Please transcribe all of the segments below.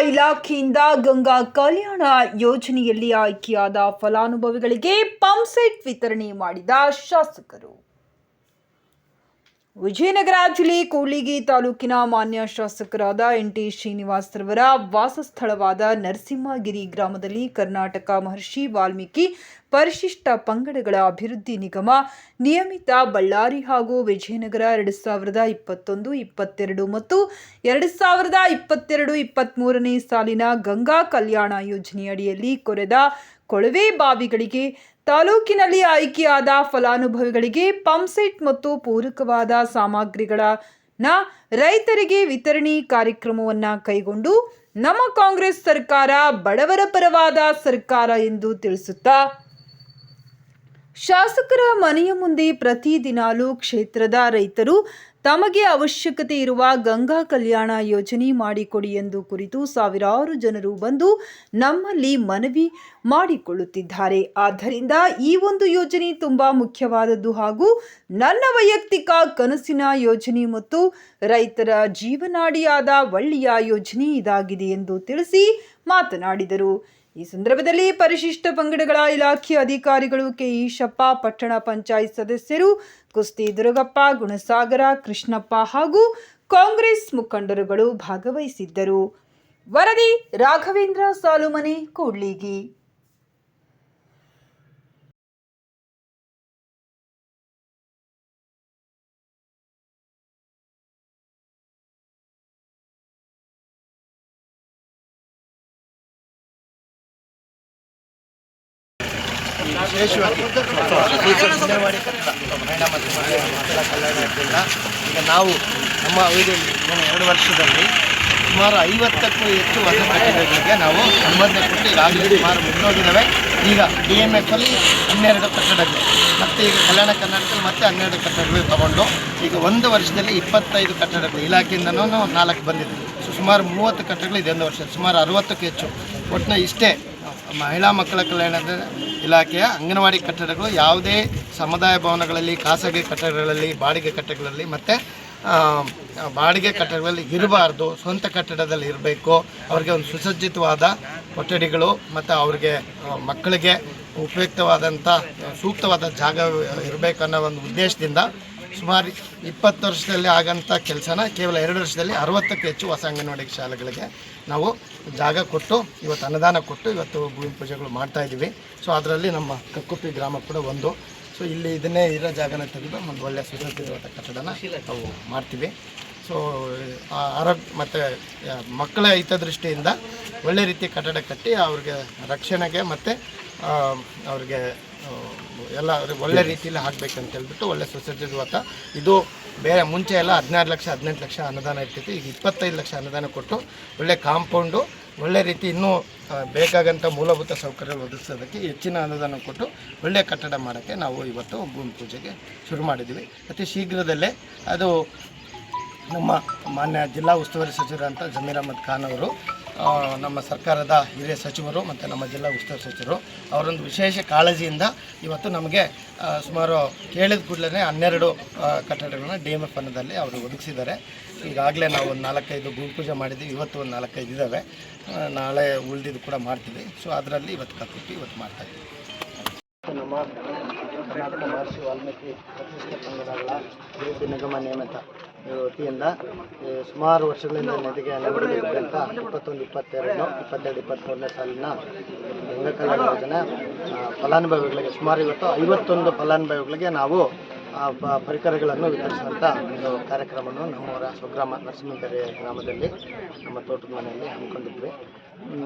ಇಲಾಖೆಯಿಂದ ಗಂಗಾ ಕಲ್ಯಾಣ ಯೋಜನೆಯಲ್ಲಿ ಆಯ್ಕೆಯಾದ ಫಲಾನುಭವಿಗಳಿಗೆ ಪಂಪ್ಸೆಟ್ ವಿತರಣೆ ಮಾಡಿದ ಶಾಸಕರು. ವಿಜಯನಗರ ಜಿಲ್ಲೆ ಕೂಡ್ಲಿಗಿ ತಾಲೂಕಿನ ಮಾನ್ಯ ಶಾಸಕರಾದ ಎನ್.ಟಿ. ಶ್ರೀನಿವಾಸ್ ರವರ ವಾಸಸ್ಥಳವಾದ ನರಸಿಂಹಗಿರಿ ಗ್ರಾಮದಲ್ಲಿ ಕರ್ನಾಟಕ ಮಹರ್ಷಿ ವಾಲ್ಮೀಕಿ ಪರಿಶಿಷ್ಟ ಪಂಗಡಗಳ ಅಭಿವೃದ್ಧಿ ನಿಗಮ ನಿಯಮಿತ ಬಳ್ಳಾರಿ ಹಾಗೂ ವಿಜಯನಗರ 2021-22 ಮತ್ತು 2022-23ನೇ ಸಾಲಿನ ಗಂಗಾ ಕಲ್ಯಾಣ ಯೋಜನೆಯಡಿಯಲ್ಲಿ ಕೊರೆದ ಕೊಳವೆ ಬಾವಿಗಳಿಗೆ ತಾಲೂಕಿನಲ್ಲಿ ಆಯ್ಕೆಯಾದ ಫಲಾನುಭವಿಗಳಿಗೆ ಪಂಪ್ಸೆಟ್ ಮತ್ತು ಪೂರಕವಾದ ಸಾಮಗ್ರಿಗಳನ್ನು ರೈತರಿಗೆ ವಿತರಣೆ ಕಾರ್ಯಕ್ರಮವನ್ನು ಕೈಗೊಂಡು ನಮ್ಮ ಕಾಂಗ್ರೆಸ್ ಸರ್ಕಾರ ಬಡವರ ಪರವಾದ ಸರ್ಕಾರ ಎಂದು ತಿಳಿಸುತ್ತಾ ಶಾಸಕರ ಮನೆಯ ಮುಂದೆ ಪ್ರತಿದಿನಾಲೂ ಕ್ಷೇತ್ರದ ರೈತರು ತಮಗೆ ಅವಶ್ಯಕತೆ ಇರುವ ಗಂಗಾ ಕಲ್ಯಾಣ ಯೋಜನೆ ಮಾಡಿಕೊಡಿ ಎಂದು ಕುರಿತು ಸಾವಿರಾರು ಜನರು ಬಂದು ನಮ್ಮಲ್ಲಿ ಮನವಿ ಮಾಡಿಕೊಳ್ಳುತ್ತಿದ್ದಾರೆ. ಆದ್ದರಿಂದ ಈ ಒಂದು ಯೋಜನೆ ತುಂಬಾ ಮುಖ್ಯವಾದದ್ದು ಹಾಗೂ ನನ್ನ ವೈಯಕ್ತಿಕ ಕನಸಿನ ಯೋಜನೆ ಮತ್ತು ರೈತರ ಜೀವನಾಡಿಯಾದ ಒಳ್ಳೆಯ ಯೋಜನೆ ಇದಾಗಿದೆ ಎಂದು ತಿಳಿಸಿ ಮಾತನಾಡಿದರು. ಈ ಸಂದರ್ಭದಲ್ಲಿ ಪರಿಶಿಷ್ಟ ಪಂಗಡಗಳ ಇಲಾಖೆ ಅಧಿಕಾರಿಗಳು ಕೆ. ಈಶಪ್ಪ, ಪಟ್ಟಣ ಪಂಚಾಯತ್ ಸದಸ್ಯರು ಕುಸ್ತಿ ದುರ್ಗಪ್ಪ, ಗುಣಸಾಗರ, ಕೃಷ್ಣಪ್ಪ ಹಾಗೂ ಕಾಂಗ್ರೆಸ್ ಮುಖಂಡರುಗಳು ಭಾಗವಹಿಸಿದ್ದರು. ವರದಿ ರಾಘವೇಂದ್ರ ಸಾಲುಮನೆ, ಕೂಡ್ಲಿಗಿ. ವಿಶೇಷವಾಗಿ ಅಂಗನವಾಡಿ ಕಟ್ಟಡ ಮಹಿಳಾ ಮತ್ತು ಮಕ್ಕಳ ಕಲ್ಯಾಣದಿಂದ ಈಗ ನಾವು ನಮ್ಮ ಅವಧಿಯಲ್ಲಿ 2 ವರ್ಷದಲ್ಲಿ ಸುಮಾರು 50ಕ್ಕೂ ಹೆಚ್ಚು ಹೊಸ ಕಟ್ಟಡಗಳಿಗೆ ನಾವು ಅನುಮೋದನೆ ಕೊಟ್ಟು ಈಗಾಗಲೇ ಸುಮಾರು ಮುಗಿದೋಗಿದ್ದಾವೆ. ಈಗ DMFಲ್ಲಿ 12 ಕಟ್ಟಡಗಳು ಮತ್ತು ಈಗ ಕಲ್ಯಾಣ ಕರ್ನಾಟಕದಲ್ಲಿ ಮತ್ತೆ 12 ಕಟ್ಟಡಗಳು ತಗೊಂಡು ಈಗ 1 ವರ್ಷದಲ್ಲಿ 25 ಕಟ್ಟಡಗಳು ಇಲಾಖೆಯಿಂದನೂ 4 ಬಂದಿದೆ. ಸುಮಾರು 30 ಕಟ್ಟಡಗಳು ಇದೆ 1 ವರ್ಷ, ಸುಮಾರು 60ಕ್ಕೂ ಹೆಚ್ಚು. ಒಟ್ಟಿನ ಇಷ್ಟೇ ಮಹಿಳಾ ಮಕ್ಕಳ ಕಲ್ಯಾಣದ ಇಲಾಖೆಯ ಅಂಗನವಾಡಿ ಕಟ್ಟಡಗಳು ಯಾವುದೇ ಸಮುದಾಯ ಭವನಗಳಲ್ಲಿ, ಖಾಸಗಿ ಕಟ್ಟಡಗಳಲ್ಲಿ, ಬಾಡಿಗೆ ಕಟ್ಟಡಗಳಲ್ಲಿ ಮತ್ತು ಬಾಡಿಗೆ ಕಟ್ಟಡಗಳಲ್ಲಿ ಇರಬಾರ್ದು, ಸ್ವಂತ ಕಟ್ಟಡದಲ್ಲಿ ಇರಬೇಕು. ಅವ್ರಿಗೆ ಒಂದು ಸುಸಜ್ಜಿತವಾದ ಕೊಠಡಿಗಳು ಮತ್ತು ಅವ್ರಿಗೆ ಮಕ್ಕಳಿಗೆ ಉಪಯುಕ್ತವಾದಂಥ ಸೂಕ್ತವಾದ ಜಾಗ ಇರಬೇಕನ್ನೋ ಒಂದು ಉದ್ದೇಶದಿಂದ ಸುಮಾರು 20 ವರ್ಷದಲ್ಲಿ ಆಗಂಥ ಕೆಲಸನ ಕೇವಲ 2 ವರ್ಷದಲ್ಲಿ 60ಕ್ಕೂ ಹೆಚ್ಚು ಹೊಸ ಅಂಗನವಾಡಿ ಶಾಲೆಗಳಿಗೆ ನಾವು ಜಾಗ ಕೊಟ್ಟು ಇವತ್ತು ಅನುದಾನ ಕೊಟ್ಟು ಇವತ್ತು ಭೂಮಿ ಪೂಜೆಗಳು ಮಾಡ್ತಾಯಿದ್ದೀವಿ. ಸೊ ಅದರಲ್ಲಿ ನಮ್ಮ ಕಕ್ಕುಪ್ಪಿ ಗ್ರಾಮ ಕೂಡ ಒಂದು. ಸೊ ಇಲ್ಲಿ ಇದನ್ನೇ ಇರೋ ಜಾಗನ ತೆಗೆದು ಒಂದು ಒಳ್ಳೆಯ ಸುಸಜ್ಜಿತವಾದ ಕಟ್ಟಡನ ನಾವು ಮಾಡ್ತೀವಿ. ಸೊ ಆರೋಗ್ಯ ಮತ್ತು ಮಕ್ಕಳ ಹಿತದೃಷ್ಟಿಯಿಂದ ಒಳ್ಳೆ ರೀತಿ ಕಟ್ಟಡ ಕಟ್ಟಿ ಅವ್ರಿಗೆ ರಕ್ಷಣೆಗೆ ಮತ್ತು ಅವ್ರಿಗೆ ಎಲ್ಲ ಅವ್ರಿಗೆ ಒಳ್ಳೆ ರೀತಿಯಲ್ಲಿ ಆಗಬೇಕಂತ ಹೇಳ್ಬಿಟ್ಟು ಒಳ್ಳೆ ಸುಸಜ್ಜಿತವಾದ ಇದು ಬೇರೆ ಮುಂಚೆ ಎಲ್ಲ 16 ಲಕ್ಷ 18 ಲಕ್ಷ ಅನುದಾನ ಇರ್ತಿತ್ತು. ಈಗ 25 ಲಕ್ಷ ಅನುದಾನ ಕೊಟ್ಟು ಒಳ್ಳೆ ಕಾಂಪೌಂಡು ಒಳ್ಳೆ ರೀತಿ ಇನ್ನೂ ಬೇಕಾಗಂಥ ಮೂಲಭೂತ ಸೌಕರ್ಯಗಳು ಒದಗಿಸೋದಕ್ಕೆ ಹೆಚ್ಚಿನ ಅನುದಾನ ಕೊಟ್ಟು ಒಳ್ಳೆಯ ಕಟ್ಟಡ ಮಾಡೋಕ್ಕೆ ನಾವು ಇವತ್ತು ಭೂಮಿ ಪೂಜೆಗೆ ಶುರು ಮಾಡಿದ್ದೀವಿ. ಅತಿ ಶೀಘ್ರದಲ್ಲೇ ಅದು ನಮ್ಮ ಮಾನ್ಯ ಜಿಲ್ಲಾ ಉಸ್ತುವಾರಿ ಸಚಿವರಂತ ಜಮೀರ್ ಅಹಮದ್ ಖಾನ್ ಅವರು, ನಮ್ಮ ಸರ್ಕಾರದ ಹಿರಿಯ ಸಚಿವರು ಮತ್ತು ನಮ್ಮ ಜಿಲ್ಲಾ ಉಸ್ತುವಾರಿ ಸಚಿವರು ಅವರೊಂದು ವಿಶೇಷ ಕಾಳಜಿಯಿಂದ ಇವತ್ತು ನಮಗೆ ಸುಮಾರು ಕೇಳಿದ ಕೂಡಲೇ 12 ಕಟ್ಟಡಗಳನ್ನ DMF ಅನ್ನೋದಲ್ಲಿ ಅವರು ಒದಗಿಸಿದ್ದಾರೆ. ಈಗಾಗಲೇ ನಾವು ಒಂದು 4-5 ಭೂಮಿ ಪೂಜೆ ಮಾಡಿದ್ದೀವಿ. ಇವತ್ತು ಒಂದು 4-5 ಇದ್ದಾವೆ. ನಾಳೆ ಉಳಿದಿದ್ದು ಕೂಡ ಮಾಡ್ತೀವಿ. ಸೊ ಅದರಲ್ಲಿ ಇವತ್ತು ಕಕ್ಕುಪ್ಪಿ ಇವತ್ತು ಮಾಡ್ತಾಯಿದ್ದೀವಿ. ನಮ್ಮ ಕರ್ನಾಟಕ ಮಹರ್ಷಿ ವಾಲ್ಮೀಕಿ ಪರಿಶಿಷ್ಟ ಪಂಗಡಗಳ ಅಭಿವೃದ್ಧಿ ನಿಗಮ ನೇಮಿತ ವತಿಯಿಂದ ಸುಮಾರು ವರ್ಷಗಳಿಂದ ನದಿಗೆ ನಡೆದಿದ್ದಂಥ 21-22-23ನೇ ಸಾಲಿನ ಗಂಗಾ ಕಲ್ಯಾಣ ಯೋಜನೆ ಫಲಾನುಭವಿಗಳಿಗೆ ಸುಮಾರು ಇವತ್ತು 51 ಫಲಾನುಭವಿಗಳಿಗೆ ನಾವು ಪರಿಕರಗಳನ್ನು ವಿತರಿಸುವಂಥ ಒಂದು ಕಾರ್ಯಕ್ರಮವನ್ನು ನಮ್ಮವರ ಸ್ವಗ್ರಾಮ ನರಸಿಂಹಗಿರಿ ಗ್ರಾಮದಲ್ಲಿ ನಮ್ಮ ತೋಟದ ಮನೆಯಲ್ಲಿ ಹಮ್ಮಿಕೊಂಡಿದ್ವಿ.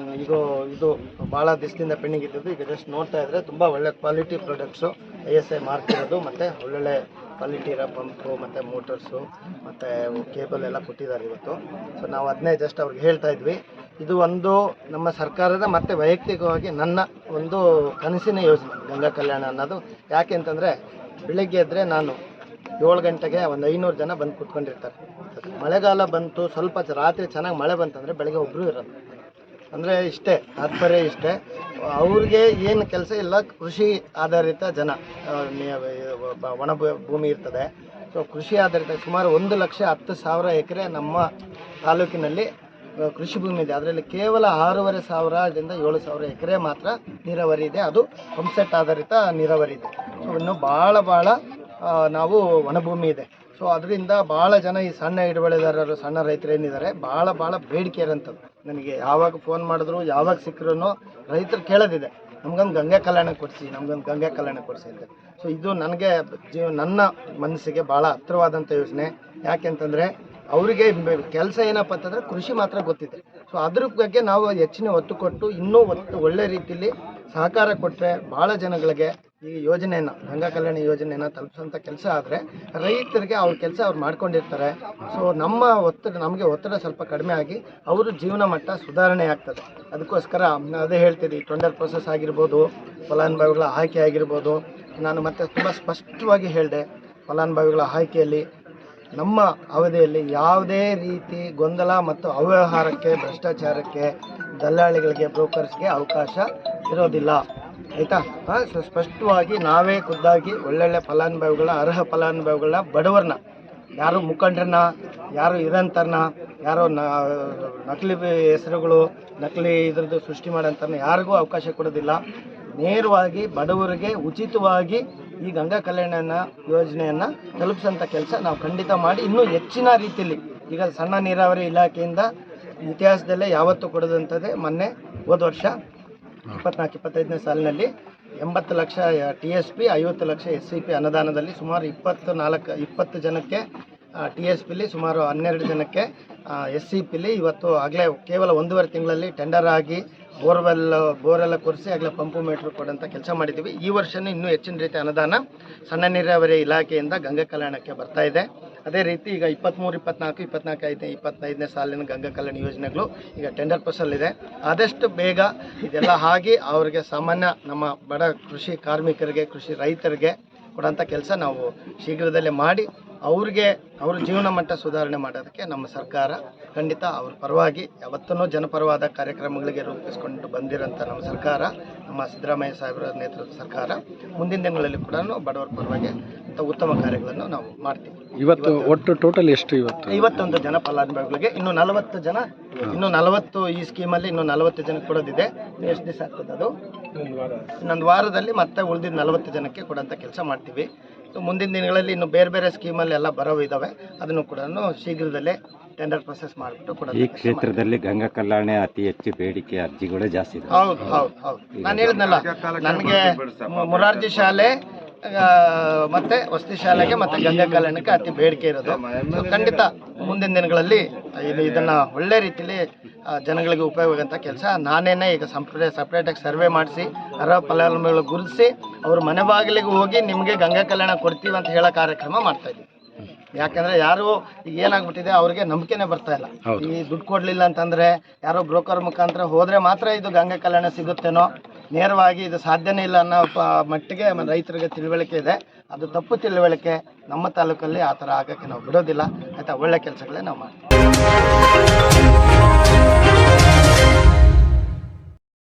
ಇದು ಭಾಳ ದಿವಸದಿಂದ ಪೆಂಡಿಂಗ್ ಇದ್ದದ್ದು. ಈಗ ಜಸ್ಟ್ ನೋಡ್ತಾ ಇದ್ದರೆ ತುಂಬ ಒಳ್ಳೆ ಕ್ವಾಲಿಟಿ ಪ್ರಾಡಕ್ಟ್ಸು ISI ಮಾರ್ಕ್ ಇರೋದು ಮತ್ತು ಒಳ್ಳೊಳ್ಳೆ ಕ್ವಾಲಿಟಿ ಇರೋ ಪಂಪು ಮತ್ತು ಮೋಟರ್ಸು ಮತ್ತು ಕೇಬಲ್ ಎಲ್ಲ ಕೊಟ್ಟಿದ್ದಾರೆ ಇವತ್ತು. ಸೊ ನಾವು ಅದನ್ನೇ ಜಸ್ಟ್ ಅವ್ರಿಗೆ ಹೇಳ್ತಾ ಇದ್ವಿ. ಇದು ಒಂದು ನಮ್ಮ ಸರ್ಕಾರದ ಮತ್ತು ವೈಯಕ್ತಿಕವಾಗಿ ನನ್ನ ಒಂದು ಕನಸಿನ ಯೋಜನೆ ಗಂಗಾ ಕಲ್ಯಾಣ ಅನ್ನೋದು. ಯಾಕೆ ಅಂತಂದರೆ ಬೆಳಗ್ಗೆ ಎದ್ದರೆ ನಾನು 7 ಗಂಟೆಗೆ ಒಂದು 500 ಜನ ಬಂದು ಕೂತ್ಕೊಂಡಿರ್ತಾರೆ. ಮಳೆಗಾಲ ಬಂತು, ಸ್ವಲ್ಪ ರಾತ್ರಿ ಚೆನ್ನಾಗಿ ಮಳೆ ಬಂತಂದರೆ ಬೆಳಗ್ಗೆ ಒಬ್ಬರು ಇರೋದು. ಅಂದರೆ ಇಷ್ಟೇ ತಾತ್ಪರ್ಯ ಇಷ್ಟೇ. ಅವ್ರಿಗೆ ಏನು ಕೆಲಸ ಇಲ್ಲ, ಕೃಷಿ ಆಧಾರಿತ ಜನ, ಒಣ ಭೂಮಿ ಇರ್ತದೆ. ಸೊ ಕೃಷಿ ಆಧಾರಿತ ಸುಮಾರು 1,10,000 ಎಕರೆ ನಮ್ಮ ತಾಲೂಕಿನಲ್ಲಿ ಕೃಷಿ ಭೂಮಿ ಇದೆ. ಅದರಲ್ಲಿ ಕೇವಲ 6,500ದಿಂದ 7,000 ಎಕರೆ ಮಾತ್ರ ನೀರಾವರಿ ಇದೆ. ಅದು ಪಂಪ್ಸೆಟ್ ಆಧಾರಿತ ನೀರಾವರಿ ಇದೆ. ಸೊ ಇನ್ನು ಭಾಳ ನಾವು ಒಣಭೂಮಿ ಇದೆ. ಸೊ ಅದರಿಂದ ಭಾಳ ಜನ ಈ ಸಣ್ಣ ಹಿಡುವಳಿದಾರರು, ಸಣ್ಣ ರೈತರು ಏನಿದ್ದಾರೆ ಭಾಳ ಬೇಡಿಕೆ ಇರೋಂಥದ್ದು. ನನಗೆ ಯಾವಾಗ ಫೋನ್ ಮಾಡಿದ್ರು, ಯಾವಾಗ ಸಿಕ್ಕರೂ ರೈತರು ಕೇಳೋದಿದೆ, ನಮ್ಗೊಂದು ಗಂಗಾ ಕಲ್ಯಾಣ ಕೊಡಿಸಿ, ನಮ್ಗೊಂದು ಗಂಗಾ ಕಲ್ಯಾಣ ಕೊಡಿಸಿ ಅಂತ. ಸೊ ಇದು ನನಗೆ ನನ್ನ ಮನಸ್ಸಿಗೆ ಭಾಳ ಹತ್ತಿರವಾದಂಥ ಯೋಜನೆ. ಯಾಕೆಂತಂದರೆ ಅವರಿಗೆ ಕೆಲಸ ಏನಪ್ಪ ಅಂತಂದರೆ ಕೃಷಿ ಮಾತ್ರ ಗೊತ್ತಿದೆ. ಸೊ ಅದ್ರ ಬಗ್ಗೆ ನಾವು ಹೆಚ್ಚಿನ ಒತ್ತು ಕೊಟ್ಟು ಇನ್ನೂ ಒಳ್ಳೆ ರೀತಿಯಲ್ಲಿ ಸಹಕಾರ ಕೊಟ್ಟರೆ ಭಾಳ ಜನಗಳಿಗೆ ಈ ಯೋಜನೆಯನ್ನು, ಗಂಗಾ ಕಲ್ಯಾಣ ಯೋಜನೆಯನ್ನು ತಲುಪಿಸೋಂಥ ಕೆಲಸ ಆದರೆ ರೈತರಿಗೆ ಅವ್ರ ಕೆಲಸ ಅವ್ರು ಮಾಡ್ಕೊಂಡಿರ್ತಾರೆ. ಸೊ ನಮಗೆ ಒತ್ತಡ ಸ್ವಲ್ಪ ಕಡಿಮೆ ಆಗಿ ಅವರು ಜೀವನ ಮಟ್ಟ ಸುಧಾರಣೆ ಆಗ್ತದೆ. ಅದಕ್ಕೋಸ್ಕರ ಅದೇ ಹೇಳ್ತೀವಿ, ಟೆಂಡರ್ ಪ್ರೊಸೆಸ್ ಆಗಿರ್ಬೋದು, ಫಲಾನುಭವಿಗಳ ಆಯ್ಕೆ ಆಗಿರ್ಬೋದು. ನಾನು ಮತ್ತೆ ತುಂಬ ಸ್ಪಷ್ಟವಾಗಿ ಹೇಳಿದೆ, ಫಲಾನುಭವಿಗಳ ಆಯ್ಕೆಯಲ್ಲಿ ನಮ್ಮ ಅವಧಿಯಲ್ಲಿ ಯಾವುದೇ ರೀತಿ ಗೊಂದಲ ಮತ್ತು ಅವ್ಯವಹಾರಕ್ಕೆ, ಭ್ರಷ್ಟಾಚಾರಕ್ಕೆ, ದಲ್ಲಾಳಿಗಳಿಗೆ, ಬ್ರೋಕರ್ಸ್ಗೆ ಅವಕಾಶ ಇರೋದಿಲ್ಲ. ಆಯಿತಾ? ಸ್ಪಷ್ಟವಾಗಿ ನಾವೇ ಖುದ್ದಾಗಿ ಒಳ್ಳೊಳ್ಳೆ ಫಲಾನುಭವಿಗಳ, ಅರ್ಹ ಫಲಾನುಭವಿಗಳನ್ನ, ಬಡವರನ್ನ, ಯಾರು ಮುಖಂಡರನ್ನ, ಯಾರು ಇರೋಂಥರನ್ನ, ಯಾರೋ ನಕಲಿ ಹೆಸರುಗಳು, ನಕಲಿ ಇದ್ರದ್ದು ಸೃಷ್ಟಿ ಮಾಡೋಂಥರನ್ನ ಯಾರಿಗೂ ಅವಕಾಶ ಕೊಡೋದಿಲ್ಲ. ನೇರವಾಗಿ ಬಡವರಿಗೆ ಉಚಿತವಾಗಿ ಈ ಗಂಗಾ ಕಲ್ಯಾಣ ಯೋಜನೆಯನ್ನು ತಲುಪಿಸೋಂಥ ಕೆಲಸ ನಾವು ಖಂಡಿತ ಮಾಡಿ ಇನ್ನೂ ಹೆಚ್ಚಿನ ರೀತಿಯಲ್ಲಿ. ಈಗ ಸಣ್ಣ ನೀರಾವರಿ ಇಲಾಖೆಯಿಂದ ಇತಿಹಾಸದಲ್ಲೇ ಯಾವತ್ತೂ ಕೊಡೋದಂಥದ್ದೇ. ಮೊನ್ನೆ ಹೋದ ವರ್ಷ 24-25ನೇ ಸಾಲಿನಲ್ಲಿ 80 ಲಕ್ಷ TSP, 50 ಲಕ್ಷ SCP ಅನುದಾನದಲ್ಲಿ ಸುಮಾರು 20 ಜನಕ್ಕೆ TSPಲಿ, ಸುಮಾರು 12 ಜನಕ್ಕೆ SCPಲಿ ಇವತ್ತು ಆಗಲೇ ಕೇವಲ 1.5 ತಿಂಗಳಲ್ಲಿ ಟೆಂಡರ್ ಆಗಿ ಬೋರೆಲ್ಲ ಕೊರೆಸಿ ಆಗಲೇ ಪಂಪು ಮೀಟ್ರ್ ಕೊಡೋಂಥ ಕೆಲಸ ಮಾಡಿದ್ದೀವಿ. ಈ ವರ್ಷವೂ ಇನ್ನೂ ಹೆಚ್ಚಿನ ರೀತಿ ಅನುದಾನ ಸಣ್ಣ ನೀರಾವರಿ ಇಲಾಖೆಯಿಂದ ಗಂಗಾ ಕಲ್ಯಾಣಕ್ಕೆ ಬರ್ತಾ ಇದೆ. ಅದೇ ರೀತಿ ಈಗ 23, 24, 25ನೇ ಸಾಲಿನ ಗಂಗಾ ಕಲ್ಯಾಣ ಯೋಜನೆಗಳು ಈಗ ಟೆಂಡರ್ ಪ್ರೊಸೆಸ್ಸಲ್ಲಿದೆ. ಆದಷ್ಟು ಬೇಗ ಇದೆಲ್ಲ ಆಗಿ ಅವರಿಗೆ ಸಾಮಾನ್ಯ ನಮ್ಮ ಬಡ ಕೃಷಿ ಕಾರ್ಮಿಕರಿಗೆ, ಕೃಷಿ ರೈತರಿಗೆ ಕೊಡೋಂಥ ಕೆಲಸ ನಾವು ಶೀಘ್ರದಲ್ಲೇ ಮಾಡಿ ಅವ್ರ ಜೀವನ ಮಟ್ಟ ಸುಧಾರಣೆ ಮಾಡೋದಕ್ಕೆ ನಮ್ಮ ಸರ್ಕಾರ ಖಂಡಿತ ಅವ್ರ ಪರವಾಗಿ ಯಾವತ್ತೂ ಜನಪರವಾದ ಕಾರ್ಯಕ್ರಮಗಳಿಗೆ ರೂಪಿಸ್ಕೊಂಡು ಬಂದಿರೋಂಥ ನಮ್ಮ ಸರ್ಕಾರ, ನಮ್ಮ ಸಿದ್ದರಾಮಯ್ಯ ಸಾಹೇಬರ ನೇತೃತ್ವದ ಸರ್ಕಾರ ಮುಂದಿನ ದಿನಗಳಲ್ಲಿ ಕೂಡ ಬಡವರ ಪರವಾಗಿ ಉತ್ತಮ ಕಾರ್ಯಗಳನ್ನು ನಾವು ಮಾಡ್ತೀವಿ. ಇವತ್ತು ಒಟ್ಟು ಟೋಟಲ್ ಎಷ್ಟು? 51 ಜನ ಫಲಾನುಭವಿಗಳಿಗೆ, ಇನ್ನೂ 40 ಜನ, ಇನ್ನೂ 40 ಈ ಸ್ಕೀಮಲ್ಲಿ ಇನ್ನೂ 40 ಜನಕ್ಕೆ ಕೊಡೋದಿದೆ. ಎಷ್ಟು ದಿವಸ ಆಗ್ತದೆ ಅದು? ಇನ್ನೊಂದು ವಾರದಲ್ಲಿ ಮತ್ತೆ ಉಳಿದಿದ್ದ 40 ಜನಕ್ಕೆ ಕೊಡೋಂಥ ಕೆಲಸ ಮಾಡ್ತೀವಿ. ಮುಂದಿನ ದಿನಗಳಲ್ಲಿ ಇನ್ನು ಬೇರೆ ಸ್ಕೀಮಲ್ಲಿ ಎಲ್ಲ ಬರೋವು ಇದ್ದಾವೆ. ಅದನ್ನು ಕೂಡ ಶೀಘ್ರದಲ್ಲೇ ಟೆಂಡರ್ ಪ್ರೊಸೆಸ್ ಮಾಡಿಬಿಟ್ಟು ಕೂಡ. ಈ ಕ್ಷೇತ್ರದಲ್ಲಿ ಗಂಗಾ ಕಲ್ಯಾಣ ಅತಿ ಹೆಚ್ಚು ಬೇಡಿಕೆ, ಅರ್ಜಿಗಳೇ ಜಾಸ್ತಿ ಇದೆ. ಹೌದು. ನಾನು ಹೇಳಿದ್ನಲ್ಲ, ನನಗೆ ಮೊರಾರ್ಜಿ ಶಾಲೆ ಮತ್ತೆ ವಸತಿ ಶಾಲೆಗೆ ಮತ್ತೆ ಗಂಗಾ ಕಲ್ಯಾಣಕ್ಕೆ ಅತಿ ಬೇಡಿಕೆ ಇರೋದು. ಖಂಡಿತ ಮುಂದಿನ ದಿನಗಳಲ್ಲಿ ಇದನ್ನ ಒಳ್ಳೆ ರೀತಿಯಲ್ಲಿ ಜನಗಳಿಗೆ ಉಪಯೋಗ ಅಂತ ಕೆಲಸ ನಾನೇನೆ ಈಗ ಸಪ್ರೇಟಾಗಿ ಸರ್ವೆ ಮಾಡಿಸಿ ಅರ್ಹ ಫಲಾನುಭವಿಗಳು ಗುರುತಿಸಿ ಅವ್ರ ಮನೆ ಬಾಗಿಲಿಗೆ ಹೋಗಿ ನಿಮಗೆ ಗಂಗಾ ಕಲ್ಯಾಣ ಕೊಡ್ತೀವಿ ಅಂತ ಹೇಳೋ ಕಾರ್ಯಕ್ರಮ ಮಾಡ್ತಾ ಇದ್ದೀವಿ. ಯಾಕಂದರೆ ಯಾರು ಈಗ ಏನಾಗ್ಬಿಟ್ಟಿದೆ, ಅವ್ರಿಗೆ ನಂಬಿಕೆನೇ ಬರ್ತಾ ಇಲ್ಲ. ಈ ದುಡ್ಡು ಕೊಡಲಿಲ್ಲ ಅಂತಂದರೆ ಯಾರೋ ಬ್ರೋಕರ್ ಮುಖಾಂತರ ಹೋದರೆ ಮಾತ್ರ ಇದು ಗಂಗಾ ಕಲ್ಯಾಣ ಸಿಗುತ್ತೇನೋ, ನೇರವಾಗಿ ಇದು ಸಾಧ್ಯನೇ ಇಲ್ಲ ಅನ್ನೋ ಮಟ್ಟಿಗೆ ರೈತರಿಗೆ ತಿಳುವಳಿಕೆ ಇದೆ. ಅದು ತಪ್ಪು ತಿಳುವಳಿಕೆ. ನಮ್ಮ ತಾಲೂಕಲ್ಲಿ ಆ ಥರ ಆಗೋಕ್ಕೆ ನಾವು ಬಿಡೋದಿಲ್ಲ. ಆಯಿತಾ? ಒಳ್ಳೆ ಕೆಲಸಗಳೇ ನಾವು ಮಾಡ್ತೀವಿ.